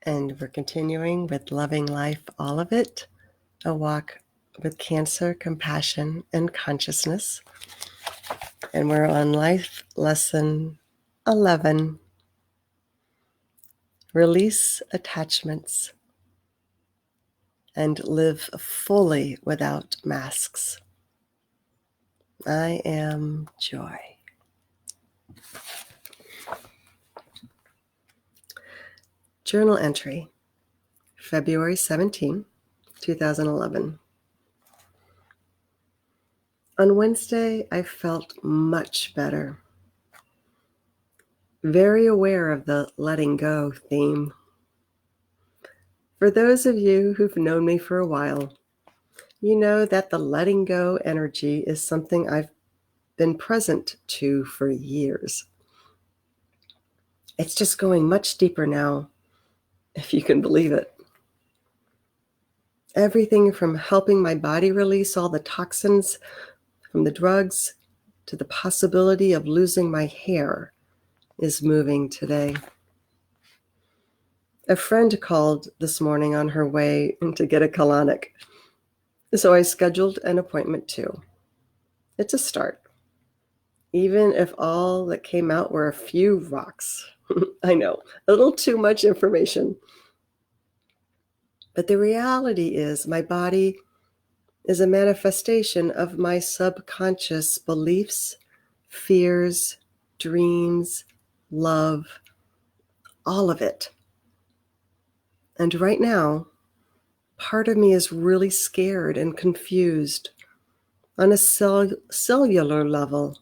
And we're continuing with Loving Life, All of It, a walk with cancer, compassion, and consciousness. And we're on life lesson 11, release attachments and live fully without masks. I am joy. Journal entry, February 17, 2011. On Wednesday, I felt much better. Very aware of the letting go theme. For those of you who've known me for a while, you know that the letting go energy is something I've been present to for years. It's just going much deeper now, if you can believe it. Everything from helping my body release all the toxins from the drugs to the possibility of losing my hair is moving today. A friend called this morning on her way to get a colonic, so I scheduled an appointment too. It's a start, even if all that came out were a few rocks. I know, a little too much information. But the reality is my body is a manifestation of my subconscious beliefs, fears, dreams, love, all of it. And right now, part of me is really scared and confused on a cellular level.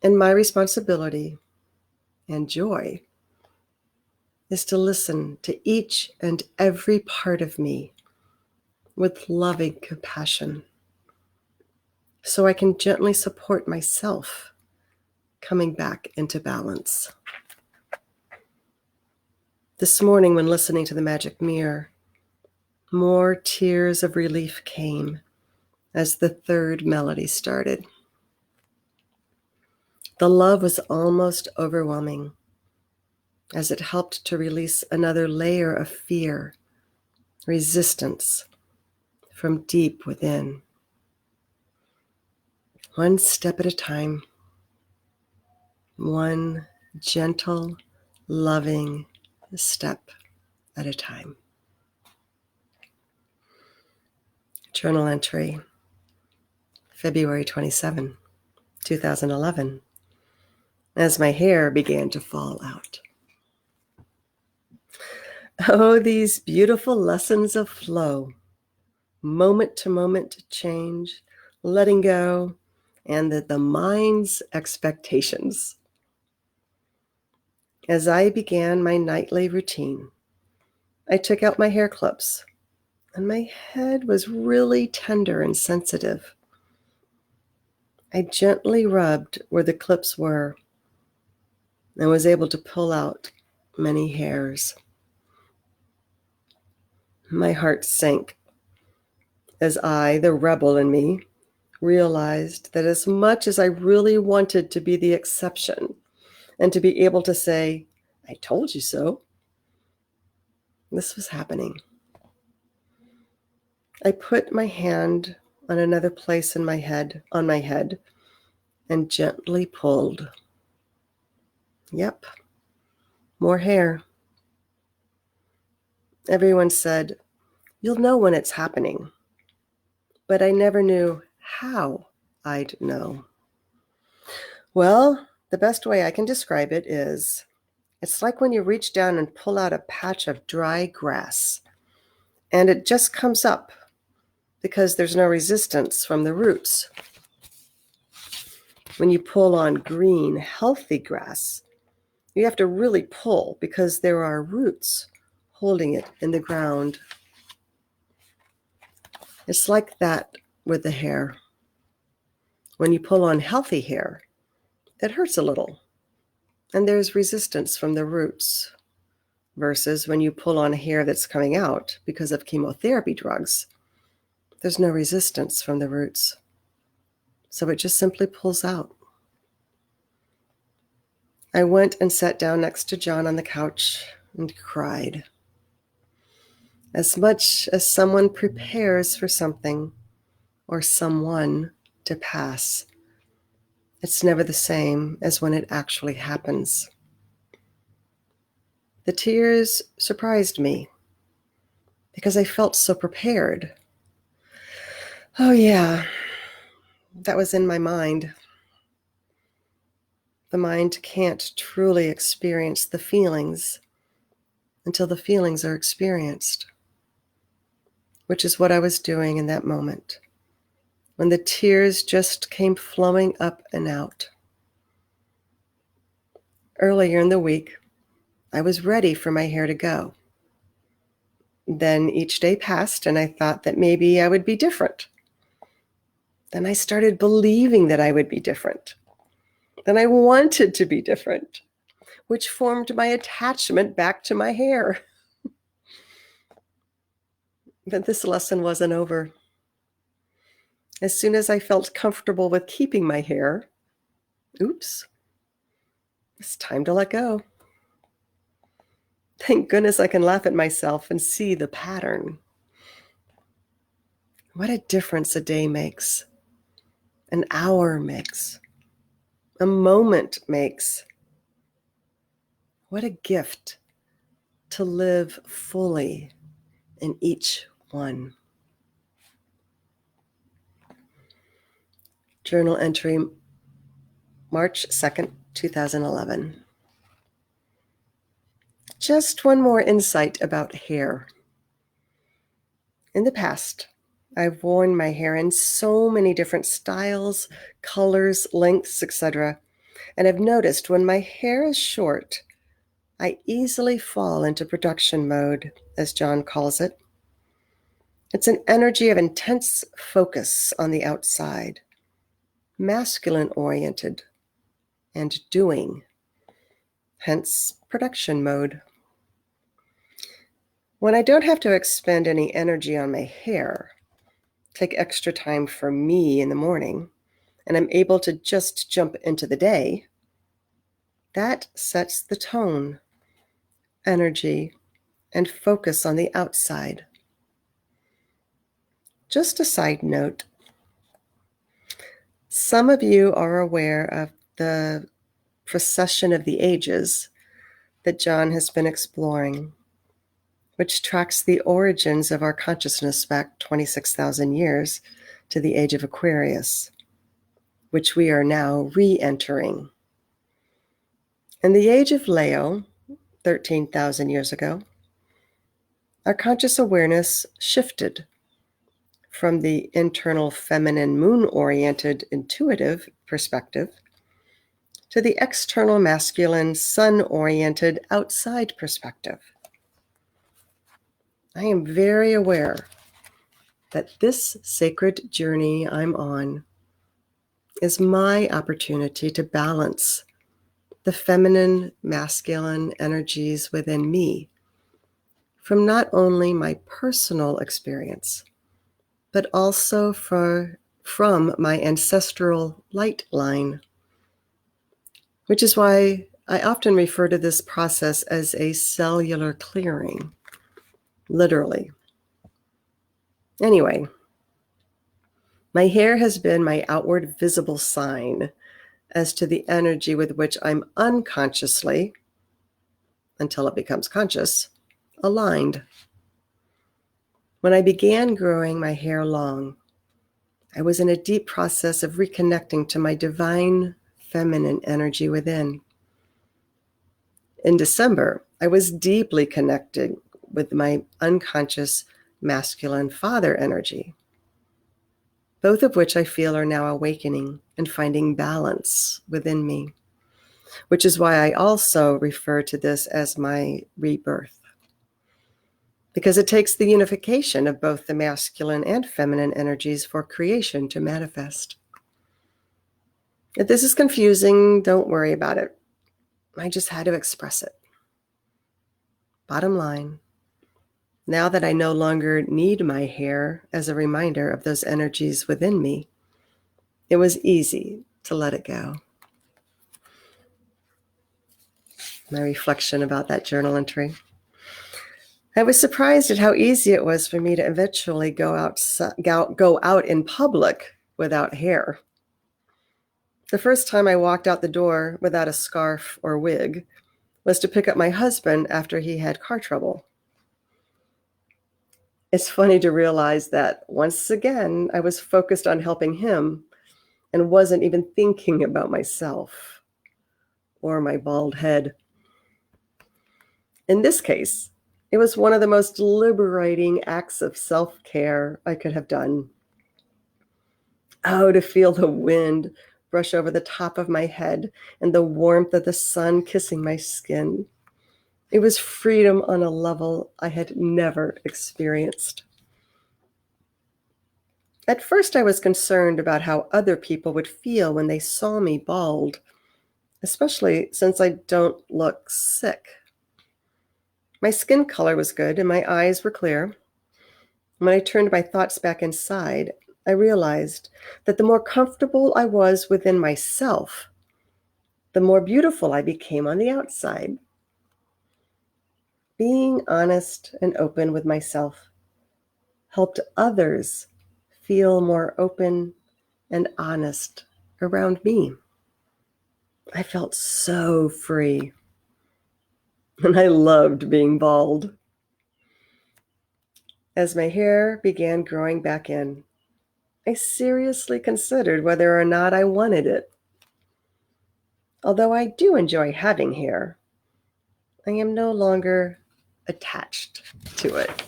And my responsibility and joy is to listen to each and every part of me with loving compassion, so I can gently support myself coming back into balance. This morning, when listening to the magic mirror, more tears of relief came as the third melody started. The love was almost overwhelming as it helped to release another layer of fear, resistance from deep within. One step at a time, one gentle, loving step at a time. Journal entry, February 27, 2011, as my hair began to fall out. Oh, these beautiful lessons of flow, moment to moment change, letting go, and the mind's expectations. As I began my nightly routine, I took out my hair clips, and my head was really tender and sensitive. I gently rubbed where the clips were and was able to pull out many hairs. My heart sank as I, the rebel in me, realized that as much as I really wanted to be the exception and to be able to say, "I told you so," this was happening. I put my hand on another place in my head, and gently pulled. Yep, more hair. Everyone said, "You'll know when it's happening." But I never knew how I'd know. Well, the best way I can describe it is, it's like when you reach down and pull out a patch of dry grass, and it just comes up because there's no resistance from the roots. When you pull on green, healthy grass, you have to really pull because there are roots holding it in the ground. It's like that with the hair. When you pull on healthy hair, it hurts a little, and there's resistance from the roots, versus when you pull on hair that's coming out because of chemotherapy drugs, there's no resistance from the roots. So it just simply pulls out. I went and sat down next to John on the couch and cried. As much as someone prepares for something or someone to pass, it's never the same as when it actually happens. The tears surprised me because I felt so prepared. Oh yeah, that was in my mind. The mind can't truly experience the feelings until the feelings are experienced, which is what I was doing in that moment, when the tears just came flowing up and out. Earlier in the week, I was ready for my hair to go. Then each day passed and I thought that maybe I would be different. Then I started believing that I would be different. Then I wanted to be different, which formed my attachment back to my hair. But this lesson wasn't over. As soon as I felt comfortable with keeping my hair, oops, it's time to let go. Thank goodness I can laugh at myself and see the pattern. What a difference a day makes, an hour makes, a moment makes. What a gift to live fully in each one. Journal entry, March 2nd, 2011. Just one more insight about hair. In the past, I've worn my hair in so many different styles, colors, lengths, etc. And I've noticed when my hair is short, I easily fall into production mode, as John calls it. It's an energy of intense focus on the outside, masculine-oriented, and doing, hence production mode. When I don't have to expend any energy on my hair, take extra time for me in the morning, and I'm able to just jump into the day, that sets the tone, energy, and focus on the outside. Just a side note, some of you are aware of the procession of the ages that John has been exploring, which tracks the origins of our consciousness back 26,000 years to the age of Aquarius, which we are now re-entering. In the age of Leo, 13,000 years ago, our conscious awareness shifted from the internal feminine moon-oriented intuitive perspective to the external masculine sun-oriented outside perspective. I am very aware that this sacred journey I'm on is my opportunity to balance the feminine, masculine energies within me from not only my personal experience, but also from my ancestral light line, which is why I often refer to this process as a cellular clearing, literally. Anyway, my hair has been my outward visible sign as to the energy with which I'm unconsciously, until it becomes conscious, aligned. When I began growing my hair long, I was in a deep process of reconnecting to my divine feminine energy within. In December, I was deeply connected with my unconscious masculine father energy, both of which I feel are now awakening and finding balance within me, which is why I also refer to this as my rebirth, because it takes the unification of both the masculine and feminine energies for creation to manifest. If this is confusing, don't worry about it. I just had to express it. Bottom line, now that I no longer need my hair as a reminder of those energies within me, it was easy to let it go. my reflection about that journal entry. I was surprised at how easy it was for me to eventually go out in public without hair. The first time I walked out the door without a scarf or wig was to pick up my husband after he had car trouble. It's funny to realize that once again, I was focused on helping him and wasn't even thinking about myself or my bald head. In this case, it was one of the most liberating acts of self-care I could have done. Oh, to feel the wind brush over the top of my head and the warmth of the sun kissing my skin. It was freedom on a level I had never experienced. At first, I was concerned about how other people would feel when they saw me bald, especially since I don't look sick. My skin color was good and my eyes were clear. When I turned my thoughts back inside, I realized that the more comfortable I was within myself, the more beautiful I became on the outside. Being honest and open with myself helped others feel more open and honest around me. I felt so free, and I loved being bald. As my hair began growing back in, I seriously considered whether or not I wanted it. Although I do enjoy having hair, I am no longer attached to it.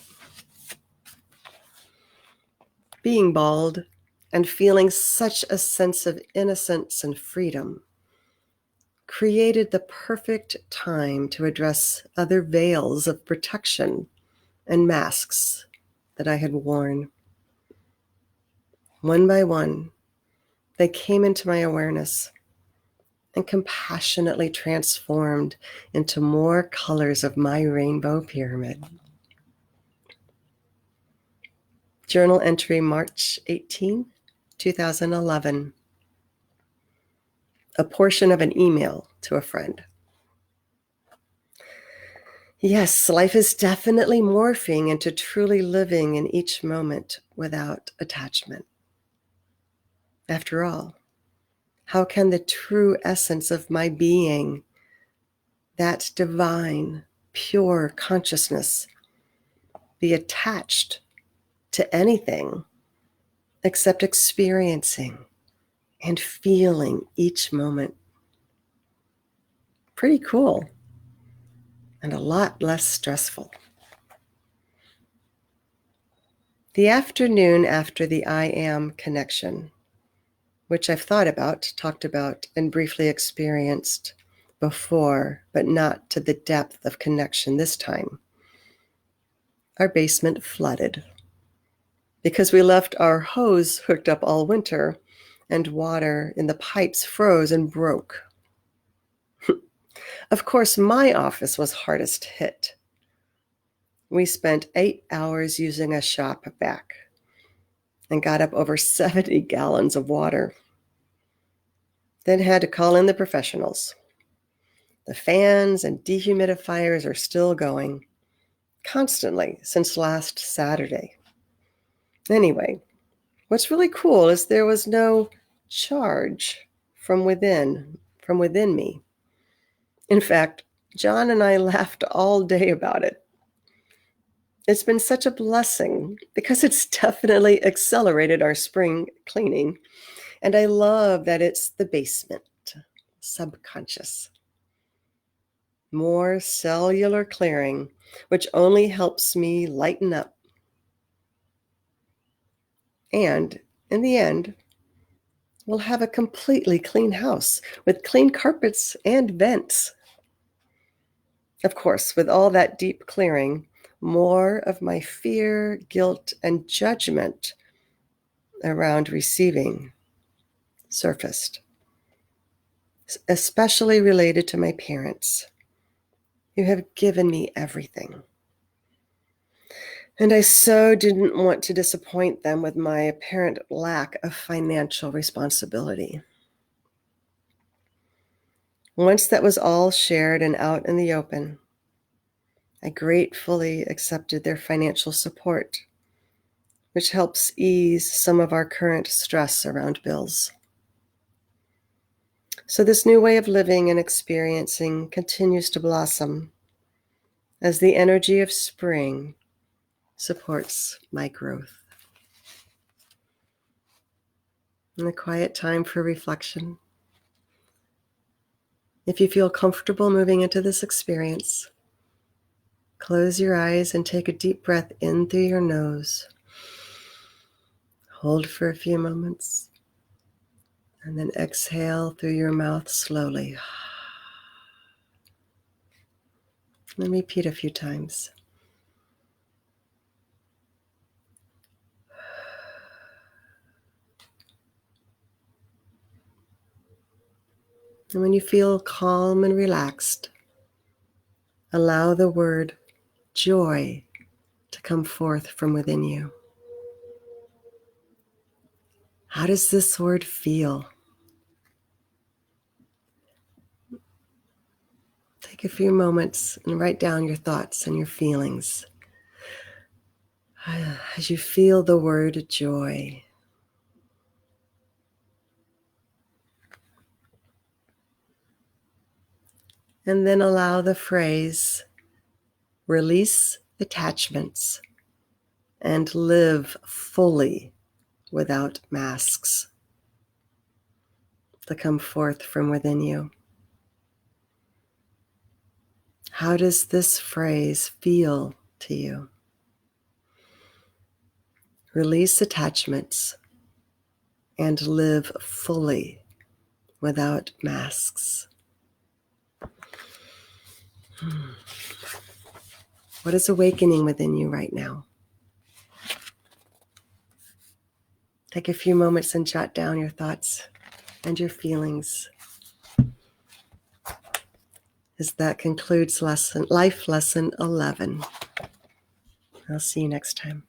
Being bald and feeling such a sense of innocence and freedom created the perfect time to address other veils of protection and masks that I had worn. One by one, they came into my awareness and compassionately transformed into more colors of my rainbow pyramid. Journal entry March 18, 2011. A portion of an email to a friend. Yes, life is definitely morphing into truly living in each moment without attachment. After all, how can the true essence of my being, that divine, pure consciousness, be attached to anything except experiencing and feeling each moment? Pretty cool, and a lot less stressful. The afternoon after the I am connection, which I've thought about, talked about, and briefly experienced before, but not to the depth of connection this time. Our basement flooded because we left our hose hooked up all winter and water in the pipes froze and broke. Of course, my office was hardest hit. We spent 8 hours using a shop vac and got up over 70 gallons of water. Then had to call in the professionals. The fans and dehumidifiers are still going constantly since last Saturday. Anyway, what's really cool is there was no charge from within me. In fact, John and I laughed all day about it. It's been such a blessing because it's definitely accelerated our spring cleaning. And I love that it's the basement, subconscious. More cellular clearing, which only helps me lighten up. And in the end, we'll have a completely clean house with clean carpets and vents. Of course, with all that deep clearing, more of my fear, guilt, and judgment around receiving surfaced, especially related to my parents, who have given me everything. And I so didn't want to disappoint them with my apparent lack of financial responsibility. Once that was all shared and out in the open, I gratefully accepted their financial support, which helps ease some of our current stress around bills. So this new way of living and experiencing continues to blossom as the energy of spring supports my growth. In a quiet time for reflection, if you feel comfortable moving into this experience, close your eyes and take a deep breath in through your nose. Hold for a few moments, and then exhale through your mouth slowly. And repeat a few times. And when you feel calm and relaxed, allow the word joy to come forth from within you. How does this word feel? Take a few moments and write down your thoughts and your feelings as you feel the word joy. And then allow the phrase, release attachments and live fully without masks, to come forth from within you. How does this phrase feel to you? Release attachments and live fully without masks. What is awakening within you right now? Take a few moments and jot down your thoughts and your feelings. As that concludes life lesson 11. I'll see you next time.